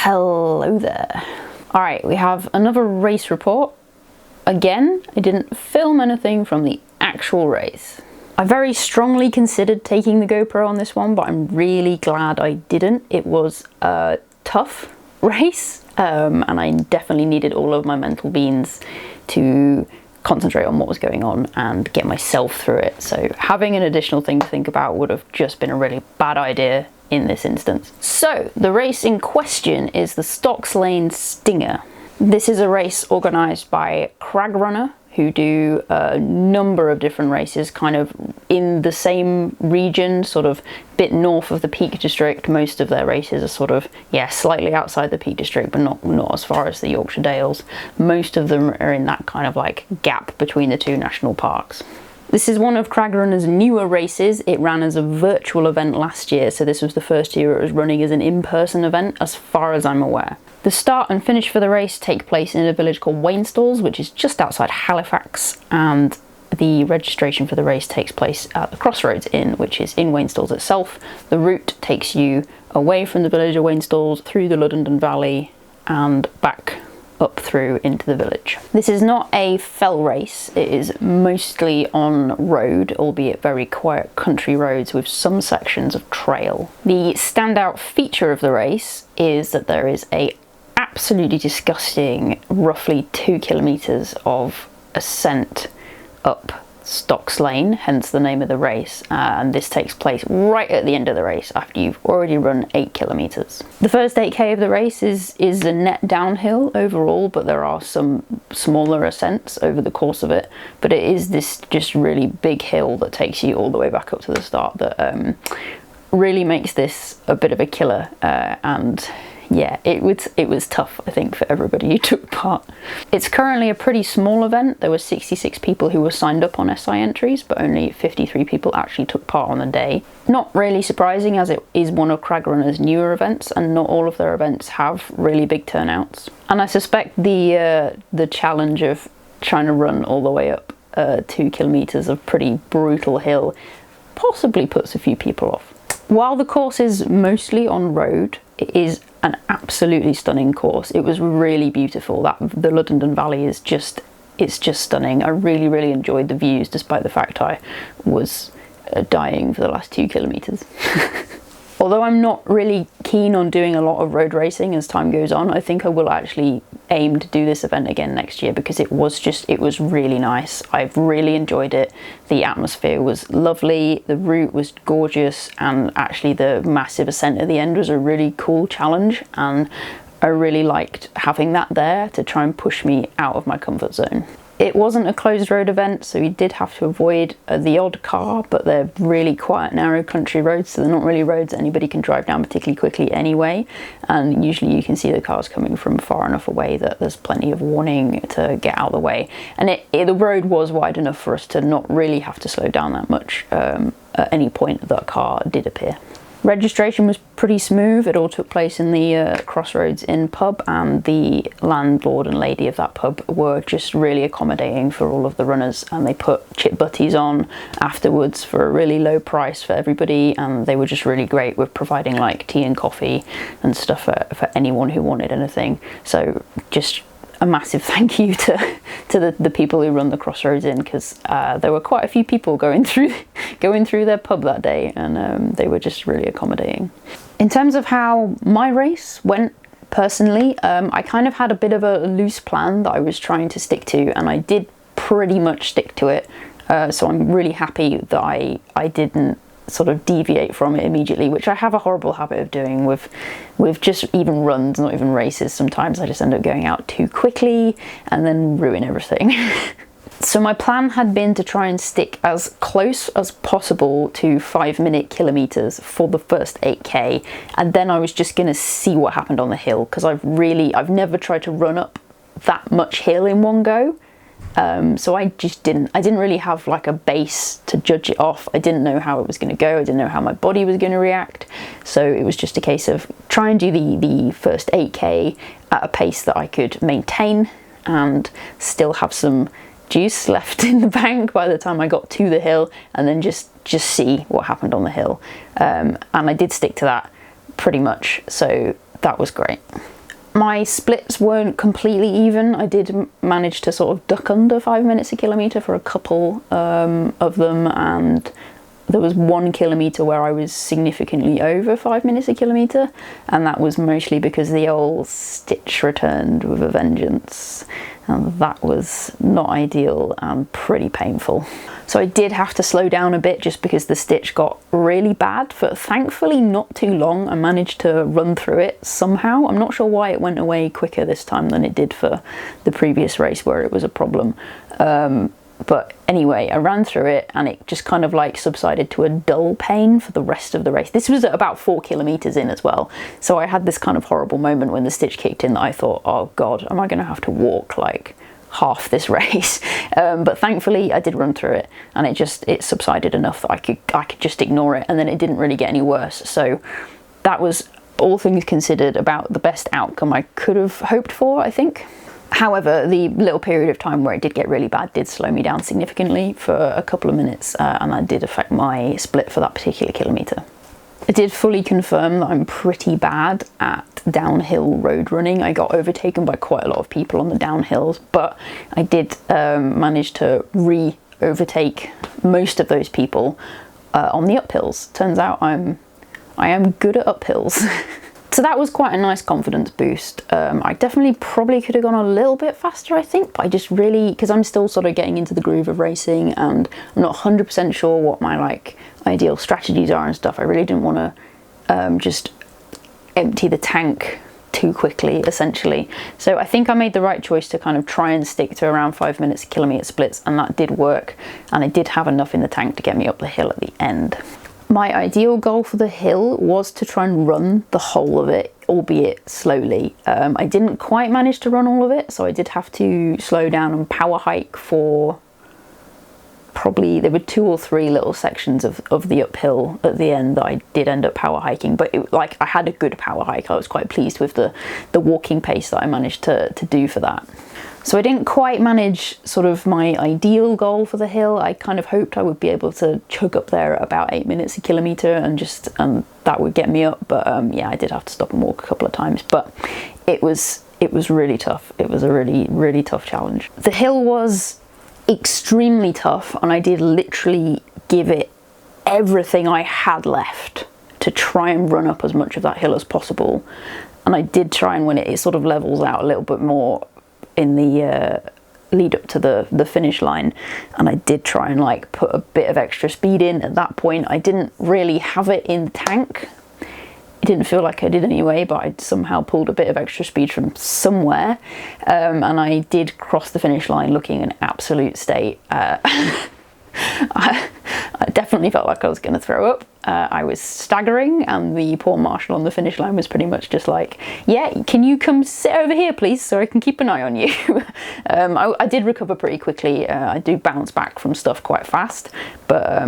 Hello there. Alright, we have another race report. Again, I didn't film anything from the actual race. I very strongly considered taking the GoPro on this one, but I'm really glad I didn't. It was a tough race, and I definitely needed all of my mental beans to concentrate on what was going on and get myself through it. So having an additional thing to think about would have just been a really bad idea in this instance. So the race in question is the Stocks Lane Stinger. This is a race organised by Crag Runner, who do a number of different races kind of in the same region, sort of bit north of the Peak District. Most of their races are sort of, yeah, slightly outside the Peak District, but not as far as the Yorkshire Dales. Most of them are in that kind of like gap between the two national parks. This is one of Crag Runner's newer races. It ran as a virtual event last year, so this was the first year it was running as an in-person event, as far as I'm aware. The start and finish for the race take place in a village called Wainstalls, which is just outside Halifax, and the registration for the race takes place at the Crossroads Inn, which is in Wainstalls itself. The route takes you away from the village of Wainstalls, through the Ludden Valley, and back up through into the village. This is not a fell race, it is mostly on road, albeit very quiet country roads with some sections of trail. The standout feature of the race is that there is a absolutely disgusting, roughly 2 kilometers of ascent up Stocks Lane, hence the name of the race, and this takes place right at the end of the race after you've already run 8 kilometers. The first 8k of the race is a net downhill overall, but there are some smaller ascents over the course of it, but it is this just really big hill that takes you all the way back up to the start that really makes this a bit of a killer, and yeah, it was tough, I think, for everybody who took part. It's currently a pretty small event. There were 66 people who were signed up on SI entries, but only 53 people actually took part on the day. Not really surprising, as it is one of Crag Runner's newer events, and not all of their events have really big turnouts. And I suspect the challenge of trying to run all the way up 2 kilometers of pretty brutal hill possibly puts a few people off. While the course is mostly on road, it is an absolutely stunning course. It was really beautiful. The Ludden Valley is just stunning. I really enjoyed the views, despite the fact I was dying for the last 2 kilometers. Although I'm not really keen on doing a lot of road racing as time goes on, I think I will actually aim to do this event again next year, because it was really nice. I've really enjoyed it. The atmosphere was lovely, the route was gorgeous, and actually the massive ascent at the end was a really cool challenge, and I really liked having that there to try and push me out of my comfort zone. It wasn't a closed road event, so you did have to avoid the odd car, but they're really quiet, narrow country roads, so they're not really roads that anybody can drive down particularly quickly anyway, and usually you can see the cars coming from far enough away that there's plenty of warning to get out of the way. And the road was wide enough for us to not really have to slow down that much at any point that a car did appear. Registration was pretty smooth. It all took place in the Crossroads Inn pub, and the landlord and lady of that pub were just really accommodating for all of the runners, and they put chip butties on afterwards for a really low price for everybody, and they were just really great with providing like tea and coffee and stuff for anyone who wanted anything. So just a massive thank you to the people who run the Crossroads Inn, because there were quite a few people going through their pub that day, and they were just really accommodating. In terms of how my race went personally, I kind of had a bit of a loose plan that I was trying to stick to, and I did pretty much stick to it, so I'm really happy that I didn't sort of deviate from it immediately, which I have a horrible habit of doing with just even runs, not even races. Sometimes I just end up going out too quickly and then ruin everything. So my plan had been to try and stick as close as possible to 5-minute kilometers for the first 8k, and then I was just going to see what happened on the hill, because I've never tried to run up that much hill in one go. So I didn't really have like a base to judge it off. I didn't know how it was going to go. I didn't know how my body was going to react. So it was just a case of try and do the first 8k at a pace that I could maintain and still have some juice left in the bank by the time I got to the hill, and then just see what happened on the hill. And I did stick to that pretty much, so that was great. My splits weren't completely even. I did manage to sort of duck under 5 minutes a kilometre for a couple of them, and there was 1 kilometre where I was significantly over 5 minutes a kilometre, and that was mostly because the old stitch returned with a vengeance, and that was not ideal and pretty painful. So I did have to slow down a bit just because the stitch got really bad, but thankfully not too long. I managed to run through it somehow. I'm not sure why it went away quicker this time than it did for the previous race where it was a problem. But anyway, I ran through it and it just kind of like subsided to a dull pain for the rest of the race. This was at about 4 kilometers in as well. So I had this kind of horrible moment when the stitch kicked in that I thought, oh God, am I going to have to walk like half this race? But thankfully I did run through it, and it subsided enough that I could just ignore it, and then it didn't really get any worse. So that was, all things considered, about the best outcome I could have hoped for, I think. However, the little period of time where it did get really bad did slow me down significantly for a couple of minutes, and that did affect my split for that particular kilometre. I did fully confirm that I'm pretty bad at downhill road running. I got overtaken by quite a lot of people on the downhills, but I did manage to overtake most of those people on the uphills. Turns out I am good at uphills. So that was quite a nice confidence boost. I definitely probably could have gone a little bit faster, I think, but I just really, because I'm still sort of getting into the groove of racing and I'm not 100% sure what my like ideal strategies are and stuff. I really didn't want to just empty the tank too quickly, essentially. So I think I made the right choice to kind of try and stick to around 5 minutes a kilometre splits, and that did work, and I did have enough in the tank to get me up the hill at the end. My ideal goal for the hill was to try and run the whole of it, albeit slowly. I didn't quite manage to run all of it, so I did have to slow down and power hike for probably, there were 2 or 3 little sections of the uphill at the end that I did end up power hiking, but I had a good power hike. I was quite pleased with the walking pace that I managed to do for that. So I didn't quite manage sort of my ideal goal for the hill. I kind of hoped I would be able to chug up there at about 8 minutes a kilometre and just that would get me up. But yeah, I did have to stop and walk a couple of times. But it was really tough. It was a really, really tough challenge. The hill was extremely tough, and I did literally give it everything I had left to try and run up as much of that hill as possible. And I did try, and when it sort of levels out a little bit more in the lead up to the finish line, and I did try and like put a bit of extra speed in. At that point I didn't really have it in the tank. It didn't feel like I did anyway, but I somehow pulled a bit of extra speed from somewhere, and I did cross the finish line looking an absolute state. I definitely felt like I was going to throw up. I was staggering, and the poor marshal on the finish line was pretty much just like, yeah, can you come sit over here please so I can keep an eye on you. I did recover pretty quickly. I do bounce back from stuff quite fast, but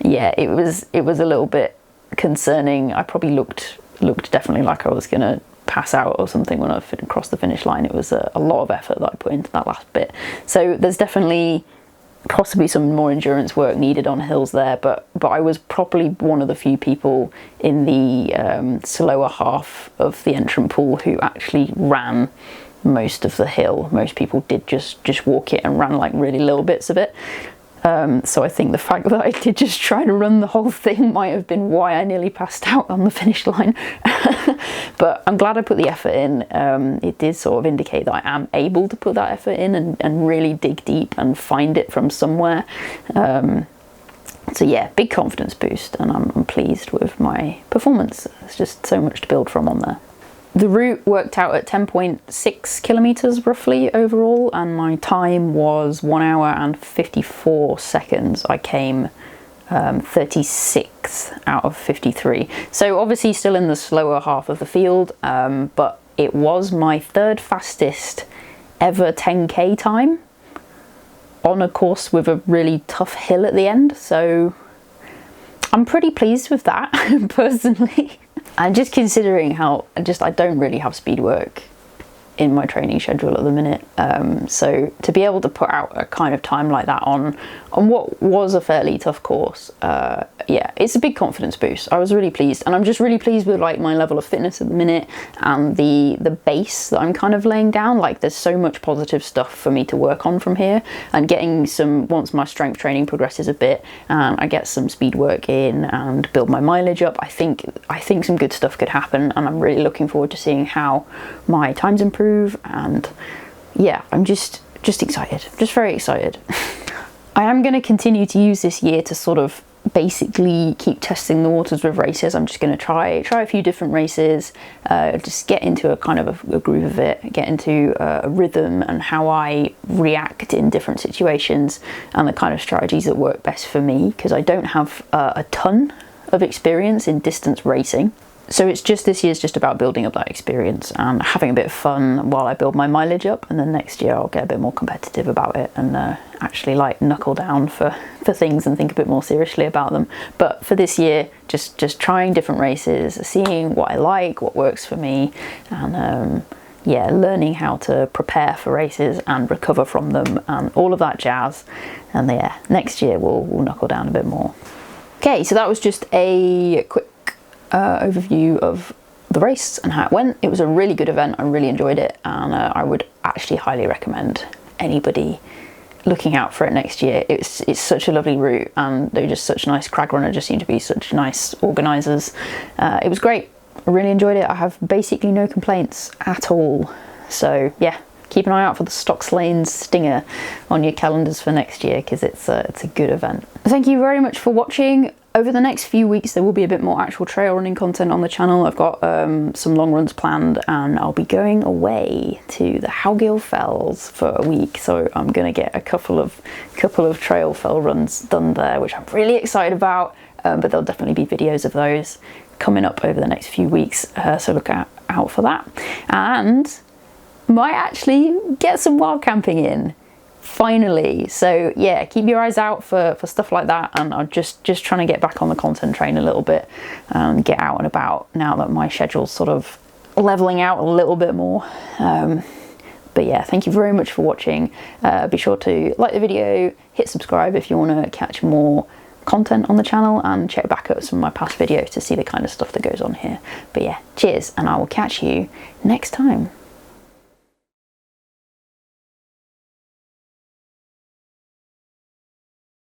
yeah, it was a little bit concerning. I probably looked definitely like I was going to pass out or something when I crossed the finish line. It was a lot of effort that I put into that last bit. So there's definitely possibly some more endurance work needed on hills there, but I was probably one of the few people in the slower half of the entrant pool who actually ran most of the hill. Most people did just walk it and ran like really little bits of it. So I think the fact that I did just try to run the whole thing might have been why I nearly passed out on the finish line. But I'm glad I put the effort in. It did sort of indicate that I am able to put that effort in and really dig deep and find it from somewhere. So yeah, big confidence boost, and I'm pleased with my performance. There's just so much to build from on there. The route worked out at 10.6 kilometers roughly overall, and my time was 1 hour and 54 seconds. I came 36th out of 53. So obviously still in the slower half of the field, but it was my 3rd fastest ever 10k time on a course with a really tough hill at the end. So I'm pretty pleased with that personally. And just considering how I don't really have speed work in my training schedule at the minute. So to be able to put out a kind of time like that on what was a fairly tough course, yeah, it's a big confidence boost. I was really pleased, and I'm just really pleased with like my level of fitness at the minute and the base that I'm kind of laying down. Like there's so much positive stuff for me to work on from here, and getting some, once my strength training progresses a bit and I get some speed work in and build my mileage up, I think some good stuff could happen, and I'm really looking forward to seeing how my times improve. And yeah, I'm just excited, just very excited. I am going to continue to use this year to sort of basically keep testing the waters with races. I'm just going to try a few different races, just get into a kind of a groove of it, get into a rhythm and how I react in different situations and the kind of strategies that work best for me, because I don't have a ton of experience in distance racing. So it's just, this year's just about building up that experience and having a bit of fun while I build my mileage up, and then next year I'll get a bit more competitive about it and actually like knuckle down for things and think a bit more seriously about them. But for this year, just trying different races, seeing what I like, what works for me, and yeah, learning how to prepare for races and recover from them and all of that jazz. And yeah, next year we'll knuckle down a bit more. Okay, so that was just a quick overview of the race and how it went. It was a really good event. I really enjoyed it, and I would actually highly recommend anybody looking out for it next year. It's such a lovely route, and they're just such nice crag runners, just seem to be such nice organisers. It was great. I really enjoyed it. I have basically no complaints at all. So yeah, keep an eye out for the Stocks Lanes Stinger on your calendars for next year, because it's a good event. Thank you very much for watching. Over the next few weeks there will be a bit more actual trail running content on the channel. I've got some long runs planned, and I'll be going away to the Howgill Fells for a week, so I'm gonna get a couple of trail fell runs done there, which I'm really excited about. But there'll definitely be videos of those coming up over the next few weeks, so look out for that. And might actually get some wild camping in finally. So yeah, keep your eyes out for stuff like that, and I'm just trying to get back on the content train a little bit, get out and about now that my schedule's sort of leveling out a little bit more. But yeah, thank you very much for watching. Be sure to like the video, hit subscribe if you want to catch more content on the channel, and check back at some of my past videos to see the kind of stuff that goes on here. But yeah, cheers, and I will catch you next time.